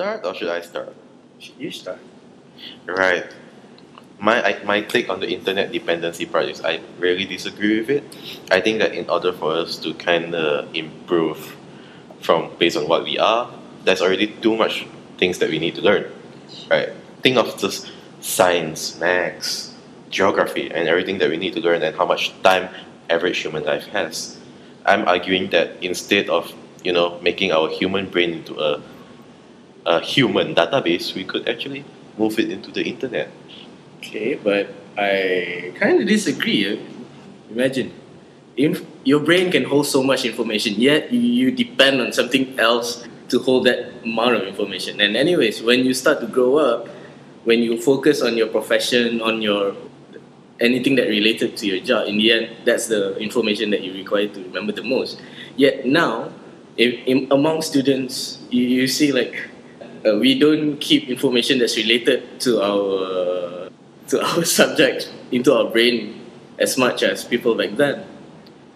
start or should I start? You start. Right. My take on the internet dependency part is I really disagree with it. I think that in order for us to kind of improve from based on what we are, there's already too much things that we need to learn. Right. Think of just science, maths, geography, and everything that we need to learn, and how much time average human life has. I'm arguing that instead of making our human brain into a human database, we could actually move it into the internet. Okay, but I kind of disagree. Imagine, your brain can hold so much information, yet you depend on something else to hold that amount of information. And anyways, when you start to grow up, when you focus on your profession, on your anything that related to your job, in the end, that's the information that you require to remember the most. Yet now, among students, you see like we don't keep information that's related to our subject into our brain as much as people back then,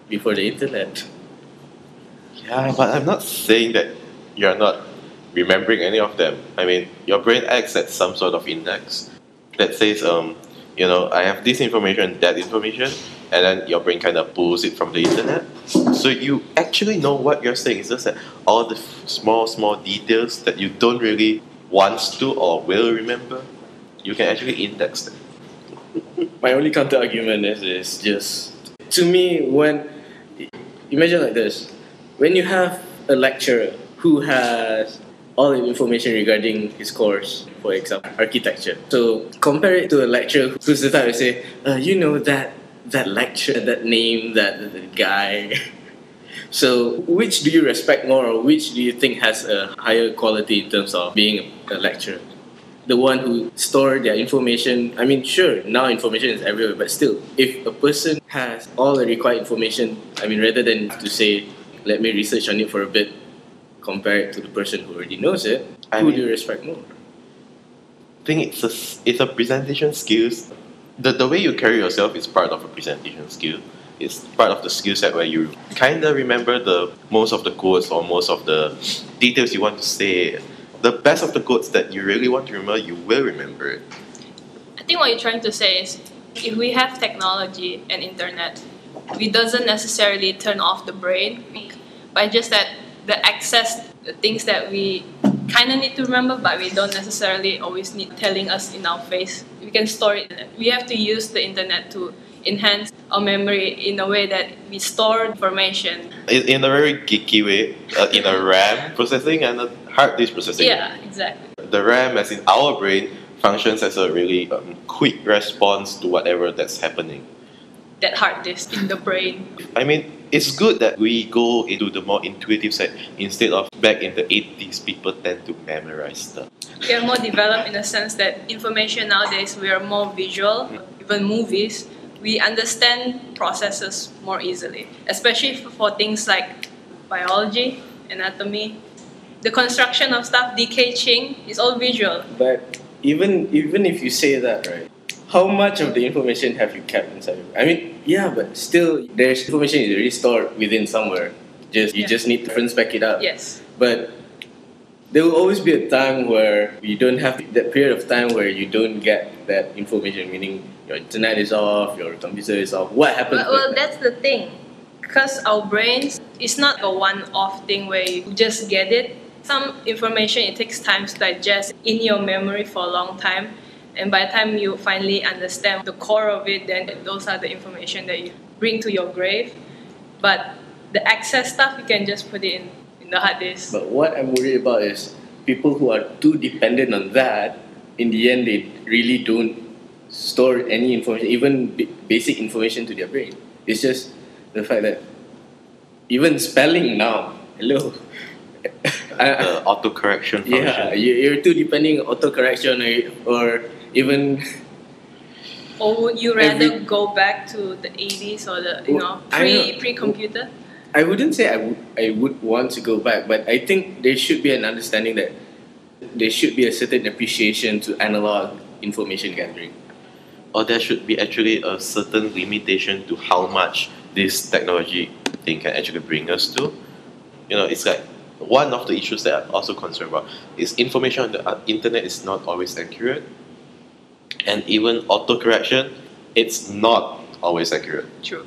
before the internet. Yeah, but I'm not saying that you're not remembering any of them. I mean, your brain acts at some sort of index that says, I have this information, that information, and then your brain kind of pulls it from the internet. So you actually know what you're saying. It's just that all the small details that you don't really want to or will remember, you can actually index them. My only counter argument is just, to me, when imagine like this, when you have a lecturer who has all the information regarding his course, for example, architecture. So compare it to a lecturer who's the type to say, that lecturer, that name, that guy. So which do you respect more, or which do you think has a higher quality in terms of being a lecturer? The one who store their information. I mean, sure, now information is everywhere, but still, if a person has all the required information, I mean, rather than to say, let me research on it for a bit, compare it to the person who already knows it, who do you respect more? I think it's a presentation skills. The way you carry yourself is part of a presentation skill. It's part of the skill set where you kind of remember the most of the quotes or most of the details you want to say. The best of the quotes that you really want to remember, you will remember it. I think what you're trying to say is, if we have technology and internet, we doesn't necessarily turn off the brain, but just that the access, the things that we kind of need to remember, but we don't necessarily always need telling us in our face. We can store it. We have to use the internet to enhance our memory in a way that we store information. In a very geeky way, in a RAM processing and a hard disk processing. Yeah, exactly. The RAM, as in our brain, functions as a really quick response to whatever that's happening. That hard disk in the brain. I mean, it's good that we go into the more intuitive side instead of back in the 80s, people tend to memorize stuff. We are more developed in the sense that information nowadays, we are more visual, even movies. We understand processes more easily, especially for things like biology, anatomy. The construction of stuff, decaying, is all visual. But even if you say that, right, how much of the information have you kept inside? I mean, yeah, but still, there's information is already stored within somewhere. You just need to reference back it up. Yes. But there will always be a time where you don't have that period of time where you don't get that information, meaning your internet is off, your computer is off. What happens? Well, that's the thing. Because our brains, it's not a one-off thing where you just get it. Some information, it takes time to digest in your memory for a long time. And by the time you finally understand the core of it, then those are the information that you bring to your grave. But the access stuff, you can just put it in the hard disk. But what I'm worried about is people who are too dependent on that, in the end, they really don't store any information, even basic information to their brain. It's just the fact that even spelling now, hello. The autocorrection function. Yeah, you're too depending on autocorrection or even. Or would you rather go back to the 80s or the pre-computer? I wouldn't say I would want to go back, but I think there should be an understanding that there should be a certain appreciation to analog information gathering. Or there should be actually a certain limitation to how much this technology thing can actually bring us to. It's like one of the issues that I'm also concerned about is information on the internet is not always accurate, and even autocorrection, it's not always accurate. True.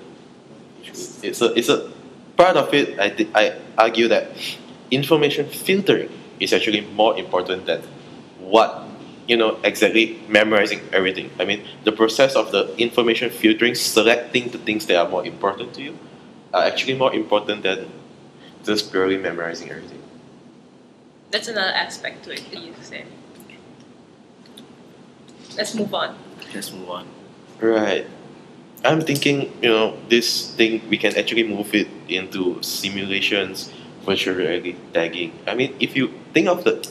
It's a part of it. I argue that information filtering is actually more important than what exactly memorizing everything. I mean, the process of the information filtering, selecting the things that are more important to you, are actually more important than just purely memorizing everything. That's another aspect to it that you say. Let's move on. Let's move on. Right. I'm thinking, this thing, we can actually move it into simulations, virtual reality tagging. I mean, if you think of the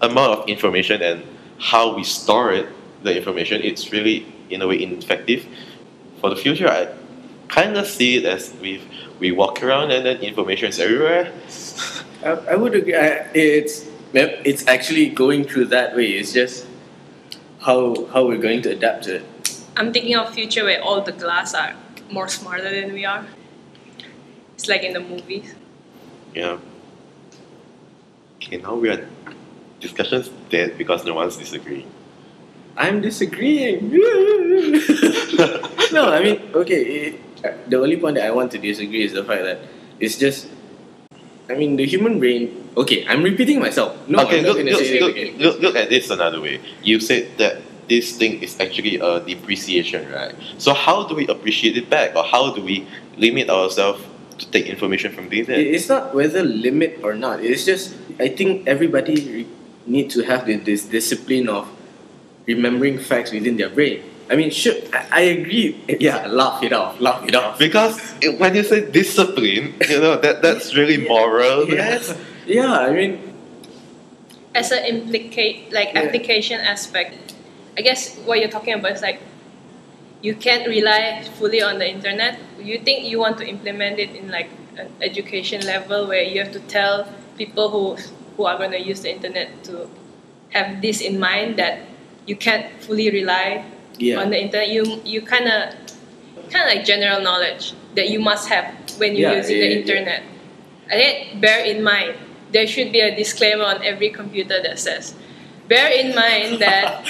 amount of information and how we store it, the information, it's really, in a way, ineffective. For the future, I kind of see it as we walk around and then information is everywhere. I would agree. It's actually going through that way. It's just how we're going to adapt to it. I'm thinking of future where all the glass are more smarter than we are. It's like in the movies. Yeah. Okay, now we are discussions dead because no one's disagreeing. I'm disagreeing. No, I mean, okay. The only point that I want to disagree is the fact that it's just. I mean, the human brain. Okay, I'm repeating myself. No, Okay, I'm not going to say it again. look at this another way. You said that this thing is actually a depreciation, right? So how do we appreciate it back, or how do we limit ourselves to take information from the internet? It's not whether limit or not. It's just I think everybody need to have this discipline of remembering facts within their brain. I mean, sure, I agree. Yeah, laugh it off. Because when you say discipline, that's really moral. Yes. Yeah, I mean, As an application aspect, I guess what you're talking about is like you can't rely fully on the internet. You think you want to implement it in like an education level where you have to tell people who are going to use the internet to have this in mind, that you can't fully rely on the internet. You kind of like general knowledge that you must have when you're using the internet. I think bear in mind there should be a disclaimer on every computer that says, bear in mind that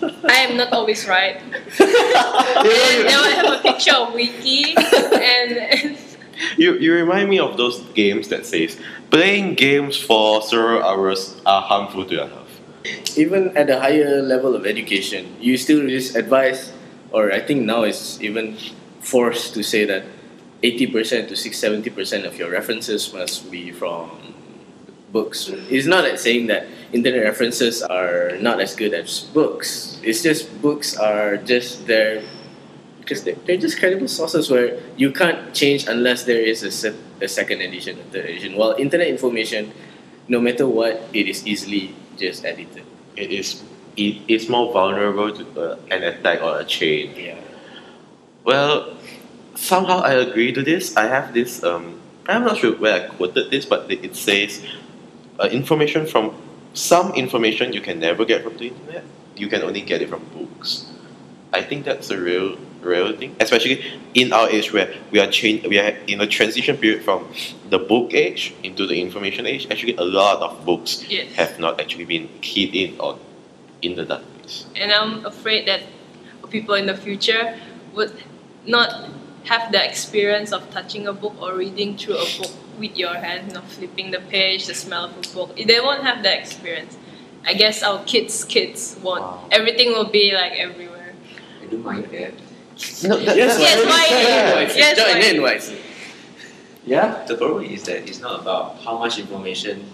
I am not always right. And then I have a picture of Wiki and You remind me of those games that says playing games for several hours are harmful to your health. even at a higher level of education, you still just advise, or I think now it's even forced to say that 80% to 70% of your references must be from books. It's not like saying that internet references are not as good as books. It's just books are just there because they're just credible sources where you can't change unless there is a second edition, a third edition. While internet information, no matter what, it is easily just edited. It's more vulnerable to an attack or a chain. Yeah. Well, somehow I agree to this. I have this. I'm not sure where I quoted this, but it says some information you can never get from the internet. You can only get it from books. I think that's a real thing, especially in our age where we are in a transition period from the book age into the information age. Actually, a lot of books Yes. have not actually been keyed in or in the database. And I'm afraid that people in the future would not have the experience of touching a book or reading through a book with your hands, flipping the page, the smell of a book. They won't have that experience. I guess our kids won't. Wow. Everything will be like everywhere. I don't mind that. No, Yes, why? Yeah? The problem is that it's not about how much information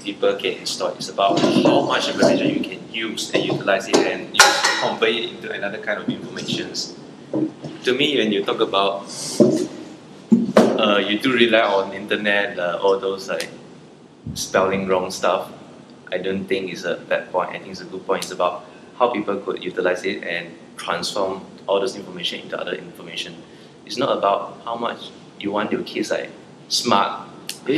people can install. It's about how much information you can use and utilize it and convey it into another kind of information. To me, when you talk about you do rely on internet, all those like spelling wrong stuff, I don't think it's a bad point. I think it's a good point. It's about how people could utilize it and transform all this information into other information. It's not about how much you want your kids like smart.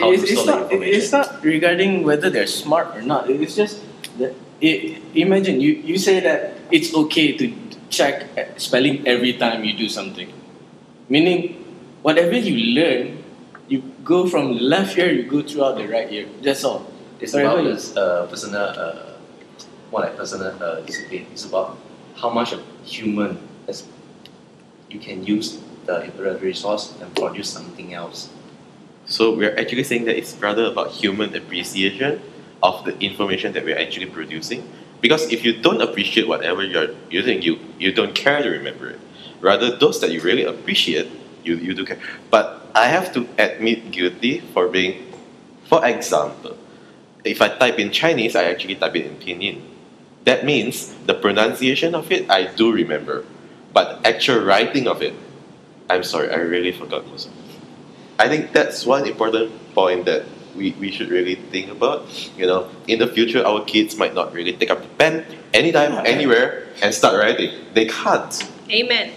How to store the information. It's not regarding whether they're smart or not. It's just that imagine you say that it's okay to check spelling every time you do something. Meaning, whatever you learn, go from the left ear, you go throughout the right ear. That's all. It's Whatever about you- this more like personal discipline. It's about how much of human as you can use the resource and produce something else. So we're actually saying that it's rather about human appreciation of the information that we're actually producing. Because if you don't appreciate whatever you're using, you don't care to remember it. Rather, those that you really appreciate, you do care. But I have to admit guilty for being, for example, if I type in Chinese, I actually type it in Pinyin. That means the pronunciation of it, I do remember. But the actual writing of it, I'm sorry, I really forgot most of it. I think that's one important point that we should really think about. You know, in the future, our kids might not really take up the pen anytime, anywhere, and start writing. They can't. Amen.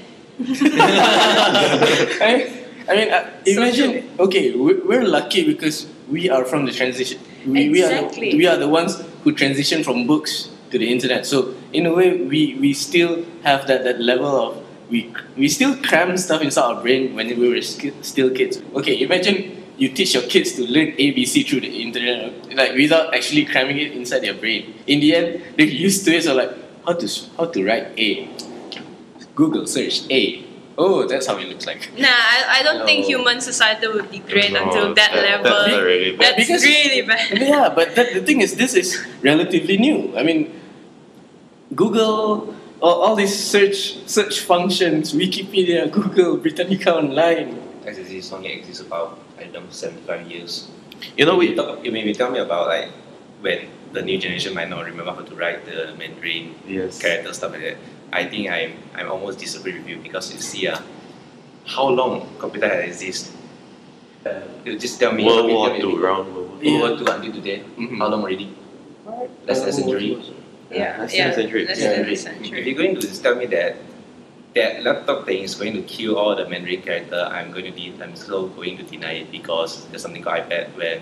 I mean, imagine. Okay, we're lucky because we are from the transition. Exactly. We are the ones who transition from books to the internet. So in a way, we still have that level of we still cram stuff inside our brain when we were still kids. Okay, imagine you teach your kids to learn ABC through the internet, like without actually cramming it inside their brain. In the end, they're used to it. So like, how to write A? Google search A. Oh, that's how it looks like. Nah, I don't think No. human society will degrade No, until that level. That's really bad. That's Because- really bad. Yeah, but the thing is, this is relatively new. I mean, Google, all these search functions, Wikipedia, Google, Britannica Online. XSS only exists about 75 years. You know, You maybe tell me about like when the new generation might not remember how to write the Mandarin yes. character stuff like that. I think I'm almost disagree with you because you see how long computer has existed. You just tell me. World War tell me- II, around World War II. Yeah. World War II until today. Mhm. How long already? Less than a century. Yeah, less than a century. less Yeah. than a If century. you're going to tell me that laptop thing is going to kill all the Mandarin character, I'm still going to deny it because there's something called iPad where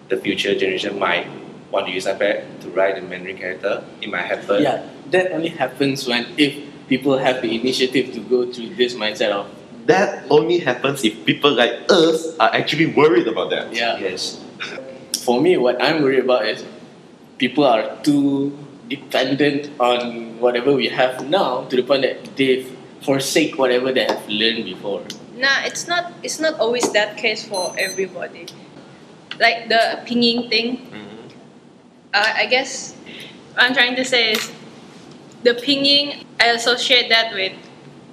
the future generation might want to use iPad to write the Mandarin character. It might happen. Yeah, that only happens if people have the initiative to go through this mindset of That only happens if people like us are actually worried about that. yeah. Yes. For me, what I'm worried about is people are too dependent on whatever we have now to the point that they forsake whatever they have learned before. Nah, it's not always that case for everybody. Like the pinging thing, Mhm. I guess what I'm trying to say is the pinging, I associate that with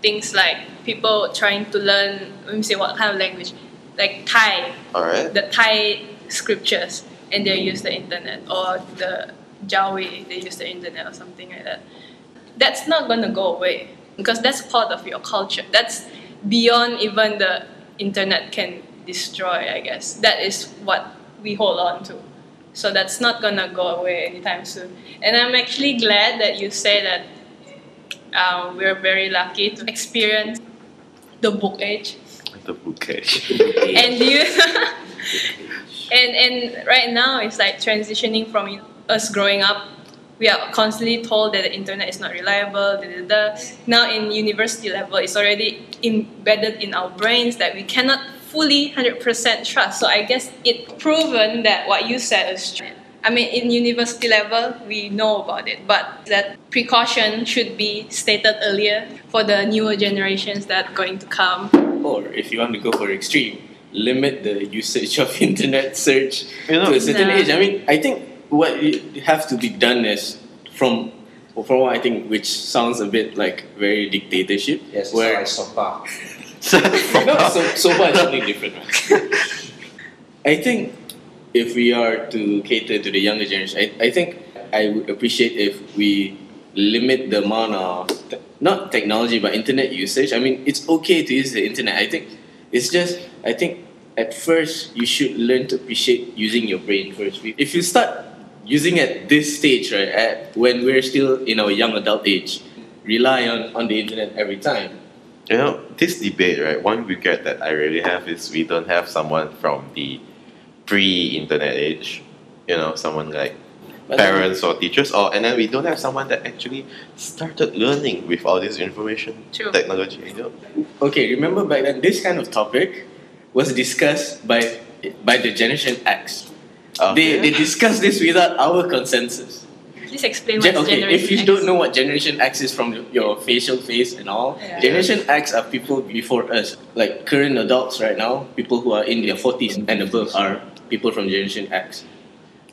things like people trying to learn, let me say what kind of language, like Thai, Alright. the Thai scriptures, and they use the internet, or the Jawi, they use the internet or something like that. That's not gonna go away because that's part of your culture. That's beyond even the internet can destroy, I guess. That is what we hold on to. So that's not gonna go away anytime soon. And I'm actually glad that you say that we're very lucky to experience the book age. The bouquet. And you and right now it's like transitioning from us growing up, we are constantly told that the internet is not reliable. Now in university level, it's already embedded in our brains that we cannot fully 100% trust. So I guess it's proven that what you said is true. I mean, in university level, we know about it, but that precaution should be stated earlier for the newer generations that are going to come. Or if you want to go for extreme, limit the usage of internet search You know, to a certain Nah. age. I mean, I think what have to be done is from what I think, which sounds a bit like very dictatorship. Yes, where it's like sofa. no, so far it's something different. Right? I think if we are to cater to the younger generation, I think I would appreciate if we limit the amount of not technology but internet usage. I mean, it's okay to use the internet. I think it's just I think at first you should learn to appreciate using your brain first. If you start using at this stage, right, when we're still in our young adult age, rely on the internet every time. You know, this debate, right? One regret that I really have is we don't have someone from the pre-internet age. You know, someone like But then- parents or teachers, and then we don't have someone that actually started learning with all this information True. technology. You know, Okay, remember back then, this kind of topic was discussed by by the Generation X. Okay. They discuss this without our consensus. Please explain what's Okay, Generation if you X. don't know what Generation X is from your facial face and all, Yeah. Generation X are people before us. Like current adults right now, people who are in their 40s and above are people from Generation X.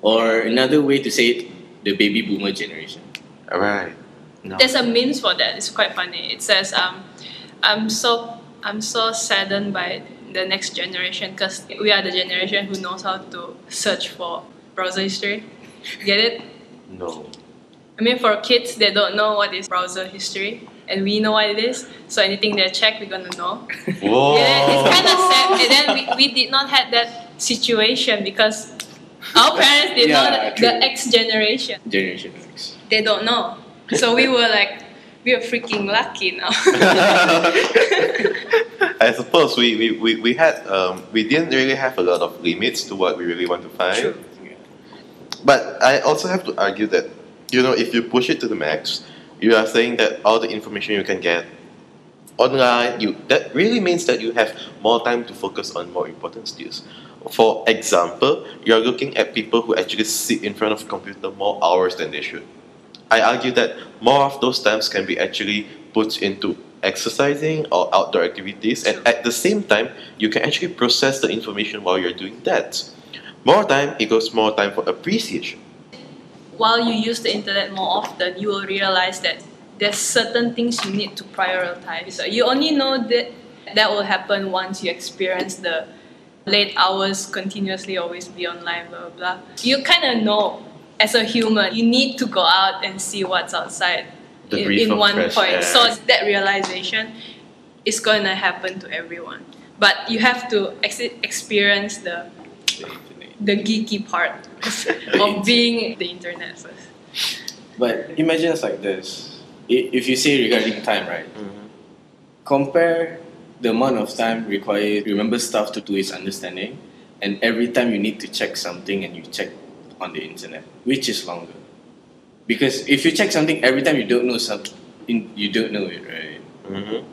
Or another way to say it, the baby boomer generation. Alright. No. There's a memes for that. It's quite funny. It says, I'm so saddened by the next generation because we are the generation who knows how to search for browser history. Get it? No. I mean, for kids, they don't know what is browser history, and we know what it is. So anything they check, we're gonna know. Whoa. Yeah, it's kind of sad. And then we did not have that situation because our parents did Yeah, not. true. The X generation, Generation X. they don't know. So we were freaking lucky now. I suppose we had we didn't really have a lot of limits to what we really want to find. True. But I also have to argue that, you know, if you push it to the max, you are saying that all the information you can get online, that really means that you have more time to focus on more important skills. For example, you're looking at people who actually sit in front of a computer more hours than they should. I argue that more of those times can be actually put into exercising or outdoor activities, and at the same time, you can actually process the information while you're doing that. More time equals more time for appreciation. While you use the internet more often, you will realize that there's certain things you need to prioritize. So you only know that will happen once you experience the late hours continuously always be online, blah blah blah. You kind of know as a human, you need to go out and see what's outside The breath in of one fresh point. air. So that realization is going to happen to everyone. But you have to experience the geeky part of being the internet first. But imagine it's like this. If you say regarding time, right? Mhm. Compare the amount of time required to remember stuff to its understanding, and every time you need to check something and you check on the internet, which is longer? Because if you check something every time you don't know something, you don't know it, right? Mhm.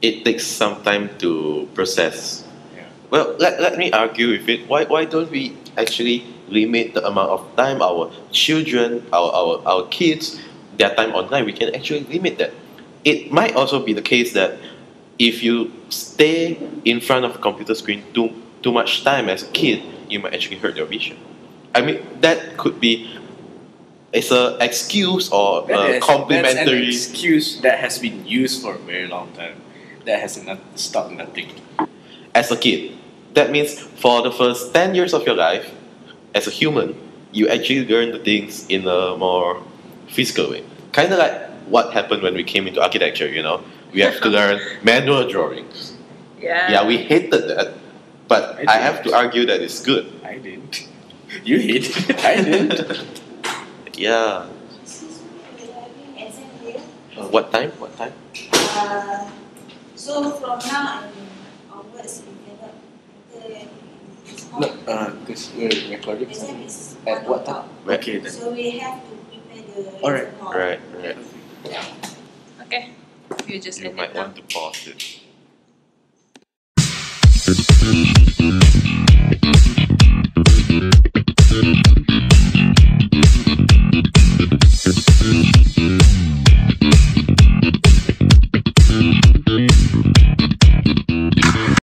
It takes some time to process. Yeah. Well, let me argue with it. Why don't we actually limit the amount of time our children, our kids, their time online? We can actually limit that. It might also be the case that if you stay in front of a computer screen too much time as a kid, you might actually hurt your vision. I mean, that could be it's an excuse or a That's complementary. an excuse that has been used for a very long time. That has stopped nothing. As a kid. That means for the first 10 years of your life, as a human, you actually learn the things in a more physical way. Kind of like what happened when we came into architecture, you know? We have to learn manual drawings. Yeah, we hated that. But I have to argue that it's good. I didn't. You hated it. I didn't. Yeah. Excuse me, we're having exam here. What time? What time? So from now and onwards, we cannot enter this hall. No, because we're recording Exam something. is At 1 what o'clock. time? Okay, then. So we have to prepare the Alright. exam hall. Right, right. Okay, you just You end might it now. want to pause it.